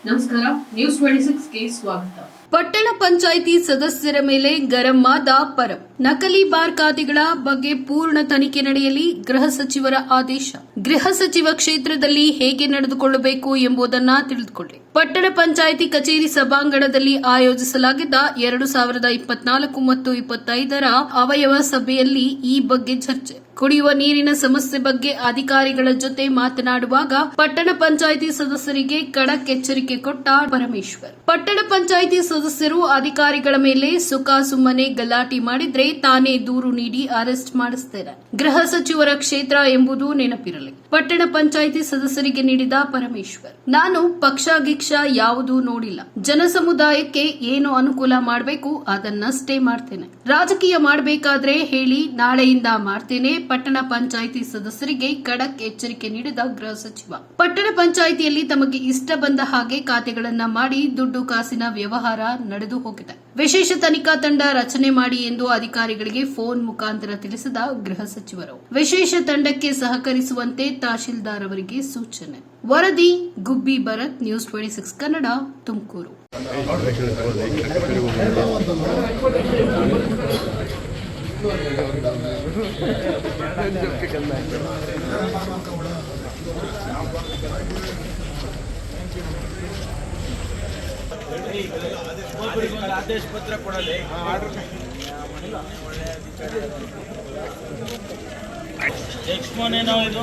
ನಮಸ್ಕಾರ, ನ್ಯೂಸ್ 26ಗೆ ಸ್ವಾಗತ. ಪಟ್ಟಣ ಪಂಚಾಯಿತಿ ಸದಸ್ಯರ ಮೇಲೆ ಗರಂ ಆದ ಪರಂ. ನಕಲಿ ಬಾರ್ ಖಾತೆಗಳ ಬಗ್ಗೆ ಪೂರ್ಣ ತನಿಖೆ ನಡೆಯಲಿ ಗೃಹ ಸಚಿವರ ಆದೇಶ. ಗೃಹ ಸಚಿವ ಕ್ಷೇತ್ರದಲ್ಲಿ ಹೇಗೆ ನಡೆದುಕೊಳ್ಳಬೇಕು ಎಂಬುದನ್ನು ತಿಳಿದುಕೊಳ್ಳಿ. ಪಟ್ಟಣ ಪಂಚಾಯಿತಿ ಕಚೇರಿ ಸಭಾಂಗಣದಲ್ಲಿ ಆಯೋಜಿಸಲಾಗಿದ್ದ 2024 ಮತ್ತು 25ರ ಅವಯವ ಸಭೆಯಲ್ಲಿ ಈ ಬಗ್ಗೆ ಚರ್ಚೆ. ಕುಡಿಯುವ ನೀರಿನ ಸಮಸ್ಯೆ ಬಗ್ಗೆ ಅಧಿಕಾರಿಗಳ ಜೊತೆ ಮಾತನಾಡುವಾಗ ಪಟ್ಟಣ ಪಂಚಾಯಿತಿ ಸದಸ್ಯರಿಗೆ ಖಡಕ್ ಎಚ್ಚರಿಕೆ ಕೊಟ್ಟ ಪರಮೇಶ್ವರ್. ಪಟ್ಟಣ ಪಂಚಾಯಿತಿ ಸದಸ್ಯರು ಅಧಿಕಾರಿಗಳ ಮೇಲೆ ಸುಮ್ಮನೆ ಗಲಾಟೆ ಮಾಡಿದ್ರೆ ತಾನೇ ದೂರು ನೀಡಿ ಅರೆಸ್ಟ್ ಮಾಡಿಸುತ್ತೇನೆ. ಗೃಹ ಸಚಿವರ ಕ್ಷೇತ್ರ ಎಂಬುದು ನೆನಪಿರಲಿ. ಪಟ್ಟಣ ಪಂಚಾಯಿತಿ ಸದಸ್ಯರಿಗೆ ನೀಡಿದ ಪರಮೇಶ್ವರ್. ನಾನು ಪಕ್ಷ ಯಾವುದೂ ನೋಡಿಲ್ಲ. ಜನ ಸಮುದಾಯಕ್ಕೆ ಏನು ಅನುಕೂಲ ಮಾಡಬೇಕು ಅದನ್ನಷ್ಟೇ ಮಾಡ್ತೇನೆ. ರಾಜಕೀಯ ಮಾಡಬೇಕಾದ್ರೆ ಹೇಳಿ, ನಾಳೆಯಿಂದ ಮಾಡ್ತೇನೆ. ಪಟ್ಟಣ ಪಂಚಾಯಿತಿ ಸದಸ್ಯರಿಗೆ ಖಡಕ್ ಎಚ್ಚರಿಕೆ ನೀಡಿದ ಗೃಹ ಸಚಿವ. ಪಟ್ಟಣ ಪಂಚಾಯಿತಿಯಲ್ಲಿ ತಮಗೆ ಇಷ್ಟ ಬಂದ ಹಾಗೆ ಖಾತೆಗಳನ್ನ ಮಾಡಿ ದುಡ್ಡು ಕಾಸಿನ ವ್ಯವಹಾರ ನಡೆದು ಹೋಗಿದೆ. ವಿಶೇಷ ತನಿಖಾ ತಂಡ ರಚನೆ ಮಾಡಿ ಎಂದು ಅಧಿಕಾರಿಗಳಿಗೆ ಫೋನ್ ಮುಖಾಂತರ ತಿಳಿಸಿದ ಗೃಹ ಸಚಿವರು. ವಿಶೇಷ ತಂಡಕ್ಕೆ ಸಹಕರಿಸುವಂತೆ ತಹಶೀಲ್ದಾರ್ ಅವರಿಗೆ ಸೂಚನೆ. ವರದಿ ಗುಬ್ಬಿ ಭರತ್, ನ್ಯೂಸ್ 26 ಕನ್ನಡ, ತುಮಕೂರು. ಆದೇಶ ಪತ್ರ ಕೊಡಲಿ. ಎಕ್ಸ್ಪೋನೇನೋ ಇದು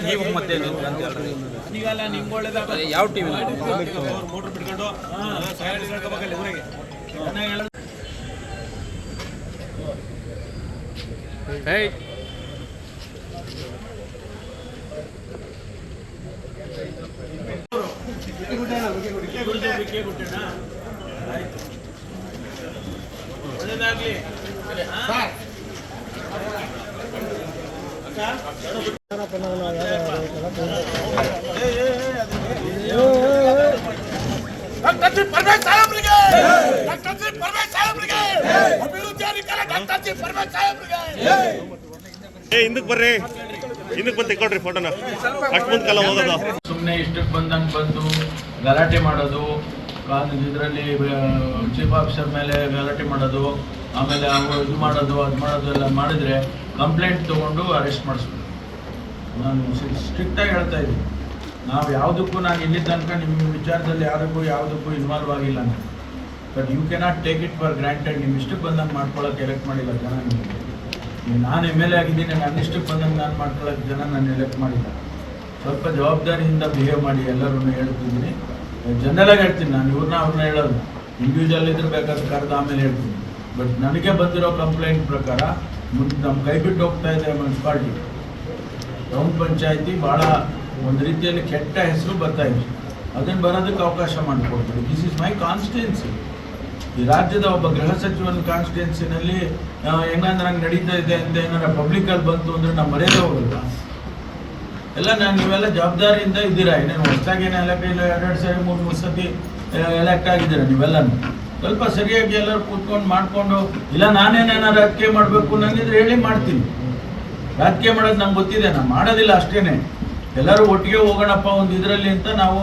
ನೀವು ಮತ್ತೆ ನೀವೆಲ್ಲ ನಿಮ್ಗೆ ಒಳ್ಳೇದಾಗ ಯಾವ ಟಿವಿ ಮೋಟರ್ ಬಿಟ್ಕೊಂಡು ಊರಿಗೆ ಒಳ್ಳೇದಾಗ್ಲಿ. ಹಿಂದಕ್ಕೆ ಬರ್ರಿ, ಹಿಂದಕ್ಕೆ ಬಂದು ತೆಗೊಳ್ರಿ ಫೋಟೋನ. ಅಷ್ಟು ಮುಂದೆ ಕಾಲ ಹೋಗೋದು ಸುಮ್ಮನೆ ಇಷ್ಟಕ್ಕೆ ಬಂದಂಗೆ ಬಂದು ಗಲಾಟೆ ಮಾಡೋದು, ಇದರಲ್ಲಿ ಚೀಫ್ ಆಫೀಸರ್ ಮೇಲೆ ಗಲಾಟೆ ಮಾಡೋದು, ಆಮೇಲೆ ಇದು ಮಾಡೋದು ಅದು ಮಾಡೋದು ಎಲ್ಲ ಮಾಡಿದರೆ ಕಂಪ್ಲೇಂಟ್ ತೊಗೊಂಡು ಅರೆಸ್ಟ್ ಮಾಡಿಸ್ಬೇಕು. ನಾನು ಸ್ಟ್ರಿಕ್ಟಾಗಿ ಹೇಳ್ತಾ ಇದ್ದೀನಿ. ನಾವು ಯಾವುದಕ್ಕೂ ನಾನು ಇಲ್ಲಿ ತನಕ ನಿಮ್ಮ ವಿಚಾರದಲ್ಲಿ ಯಾವುದಕ್ಕೂ ಇನ್ವಾಲ್ವ್ ಆಗಿಲ್ಲ ನಾನು. But you cannot take it for granted. ನಿಮ್ಮ ಇಷ್ಟಕ್ಕೆ ಬಂದಂಗೆ ಮಾಡ್ಕೊಳ್ಳೋಕೆ ಎಲೆಕ್ಟ್ ಮಾಡಿಲ್ಲ ಜನ ನಿಮಗೆ. ನಾನು MLA ಆಗಿದ್ದೀನಿ, ನನ್ನ ಇಷ್ಟಕ್ಕೆ ಬಂದಂಗೆ ನಾನು ಮಾಡ್ಕೊಳ್ಳೋಕೆ ಜನ ನಾನು ಎಲೆಕ್ಟ್ ಮಾಡಿಲ್ಲ. ಸ್ವಲ್ಪ ಜವಾಬ್ದಾರಿಯಿಂದ ಬಿಹೇವ್ ಮಾಡಿ ಎಲ್ಲರೂ ಹೇಳ್ತಿದ್ದೀನಿ. ಜನರಲಾಗಿ ಹೇಳ್ತೀನಿ, ನಾನು ಅವ್ರನ್ನ ಹೇಳೋದು. ಇಂಡಿವಿಜುವಲ್ ಇದ್ರೆ ಬೇಕಾದ್ರೆ ಕರೆದು ಆಮೇಲೆ ಹೇಳ್ತೀನಿ. ಬಟ್ ನನಗೆ ಬಂದಿರೋ ಕಂಪ್ಲೇಂಟ್ ಪ್ರಕಾರ ನಮ್ಮ ಕೈ ಬಿಟ್ಟು ಹೋಗ್ತಾ ಇದೆ ಮುನ್ಸಿಪಾಲ್ಟಿ. ಟೌನ್ ಪಂಚಾಯಿತಿ ಭಾಳ ಒಂದು ರೀತಿಯಲ್ಲಿ ಕೆಟ್ಟ ಹೆಸರು ಬರ್ತಾ ಇದೆ. ಅದನ್ನು ಬರೋದಕ್ಕೆ ಅವಕಾಶ ಮಾಡಿಕೊಡ್ತೀವಿ. This is my constituency. ಈ ರಾಜ್ಯದ ಒಬ್ಬ ಗೃಹ ಸಚಿವನ ಕಾನ್ಸ್ಟಿಟ್ಯೂನ್ಸಿನಲ್ಲಿ ಹೆಂಗಂದ್ರೆ ನಂಗೆ ನಡೀತಾ ಇದೆ ಅಂತ ಏನಾರ ಪಬ್ಲಿಕಲ್ಲಿ ಬಂತು ಅಂದರೆ ನಾವು ಮರ್ಯಾದೆ ಹೋಗಲ್ಲ. ಎಲ್ಲ ನೀವೆಲ್ಲ ಜವಾಬ್ದಾರಿಯಿಂದ ಇದ್ದೀರಾ. ಏನೇನು ಹೊಸದಾಗೇನು ಎಲೆಕ್ಟ್ ಇಲ್ಲ, 2 ಸರಿ 3 ಸತಿ ಎಲೆಕ್ಟ್ ಆಗಿದ್ದೀರಾ ನೀವೆಲ್ಲನೂ. ಸ್ವಲ್ಪ ಸರಿಯಾಗಿ ಎಲ್ಲರೂ ಕೂತ್ಕೊಂಡು ಮಾಡಿಕೊಂಡು, ಇಲ್ಲ ನಾನೇನೇನಾರು ರಾಜಕೀಯ ಮಾಡಬೇಕು ನನಗಿದ್ರೆ ಹೇಳಿ ಮಾಡ್ತೀನಿ. ರಾಜಕೀಯ ಮಾಡೋದು ನಂಗೆ ಗೊತ್ತಿದೆ, ನಾನು ಮಾಡೋದಿಲ್ಲ ಅಷ್ಟೇ. ಎಲ್ಲರೂ ಒಟ್ಟಿಗೆ ಹೋಗೋಣಪ್ಪ ಒಂದು ಇದರಲ್ಲಿ ಅಂತ ನಾವು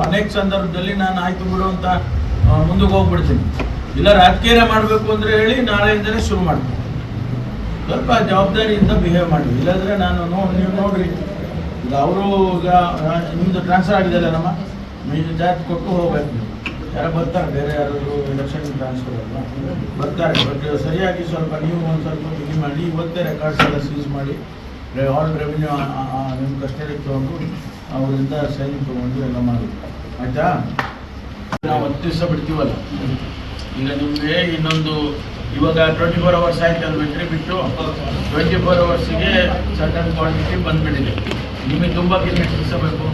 ಅನೇಕ ಸಂದರ್ಭದಲ್ಲಿ ನಾನು ಆಯ್ತು ಬಿಡು ಅಂತ ಮುಂದಕ್ಕೆ ಹೋಗ್ಬಿಡ್ತೀನಿ. ಇಲ್ಲ ರಾಜಕೀಯ ಮಾಡಬೇಕು ಅಂದರೆ ಹೇಳಿ ನಾಳೆಯಿಂದಲೇ ಶುರು ಮಾಡ್ತೀನಿ. ಸ್ವಲ್ಪ ಜವಾಬ್ದಾರಿಯಿಂದ ಬಿಹೇವ್ ಮಾಡಿ. ಇಲ್ಲಾಂದರೆ ನೀವು ನೋಡ್ರಿ, ಈಗ ಅವರು ಈಗ ನಿಮ್ಮದು ಟ್ರಾನ್ಸ್ಫರ್ ಆಗಿದೆಯಲ್ಲ, ನಮ್ಮ ಚಾರ್ಜ್ ಕೊಟ್ಟು ಹೋಗ್ಬೇಕು. ಯಾರು ಬರ್ತಾರೆ, ಬೇರೆ ಯಾರಾದರೂ ಎಲೆಕ್ಷನ್ ಟ್ರಾನ್ಸ್ಫರ್ ಅಲ್ಲ ಬರ್ತಾರೆ. ಬಟ್ ಸರಿಯಾಗಿ ಸ್ವಲ್ಪ ನೀವು ಒಂದು ಸ್ವಲ್ಪ ಬಿಗಿ ಮಾಡಿ. ಇವತ್ತೇ ರೆಕಾರ್ಡ್ಸ್ ಎಲ್ಲ ಸೀಸ್ ಮಾಡಿ ಆಲ್ ರೆವಿನ್ಯೂ ನಿಮ್ಮ ಕಸ್ಟಡಿಗೆ ತೊಗೊಂಡು ಅವರಿಂದ ಸೈನ್ ತೊಗೊಂಡು ಎಲ್ಲ ಮಾಡಿ, ಆಯಿತಾ? ನಾವು 10 ದಿವಸ ಬಿಡ್ತೀವಲ್ಲ. ಈಗ ನಿಮಗೆ ಇನ್ನೊಂದು ಇವಾಗ 24 hours ಆಯ್ತು ಅಲ್ಲಿ ಬಿಟ್ಟರೆ ಬಿಟ್ಟು 24 hours ಸರ್ಟನ್ ಕ್ವಾಂಟಿಟಿ ಬಂದುಬಿಟ್ಟಿದೆ. ನಿಮಗೆ ತುಂಬ ಎಷ್ಟು ದಿವಸ ಬೇಕು?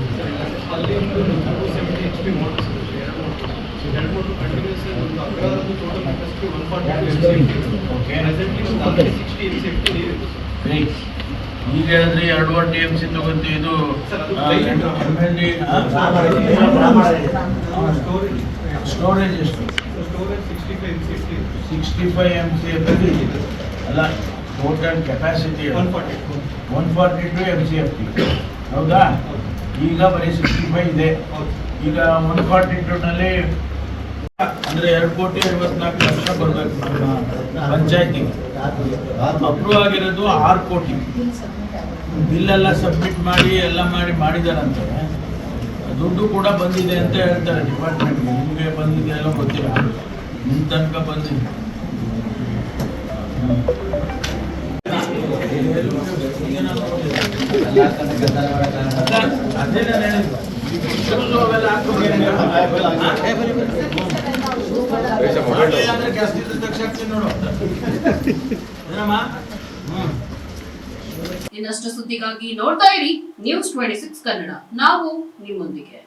ಈಗ ಹೇಳಿದ್ರೆ 2 TMC ತಗೊಂತೀವಿ. ಇದು ಸ್ಟೋರೇಜ್ ಎಷ್ಟು? 65 MCF ಅಲ್ಲ, ಟೋಟಲ್ ಕೆಪಾಸಿಟಿ 140. 142 MCFT ಹೌದಾ. ಈಗ ಬರೀ 65 ಇದೆ. ಈಗ 142ನಲ್ಲಿ ಅಂದರೆ 2,54,00,000 ಬರಬೇಕು ನಮ್ಮ ಪಂಚಾಯತಿಗೆ. ಅಪ್ರೂವ್ ಆಗಿರೋದು 6 ಕೋಟಿ. ಬಿಲ್ಲೆಲ್ಲ ಸಬ್ಮಿಟ್ ಮಾಡಿ ಎಲ್ಲ ಮಾಡಿದಾರಂತೆ. ದುಡ್ಡು ಕೂಡ ಬಂದಿದೆ ಅಂತ ಹೇಳ್ತಾರೆ ಡಿಪಾರ್ಟ್ಮೆಂಟ್ಗೆ. ನಿಮಗೆ ಬಂದಿದೆ ಎಲ್ಲ ಗೊತ್ತಿಲ್ಲ, ನಿಮ್ಮ ತನಕ ಬಂದಿದೆ. ಅದೇ ನಾನು ಹೇಳಿದ್ದು, ಅವೆಲ್ಲ ಇನ್ನಷ್ಟು ಸುದ್ದಿಗಾಗಿ ನೋಡ್ತಾ ಇರಿ News 26 ಕನ್ನಡ. ನಾವು ನಿಮ್ಮೊಂದಿಗೆ.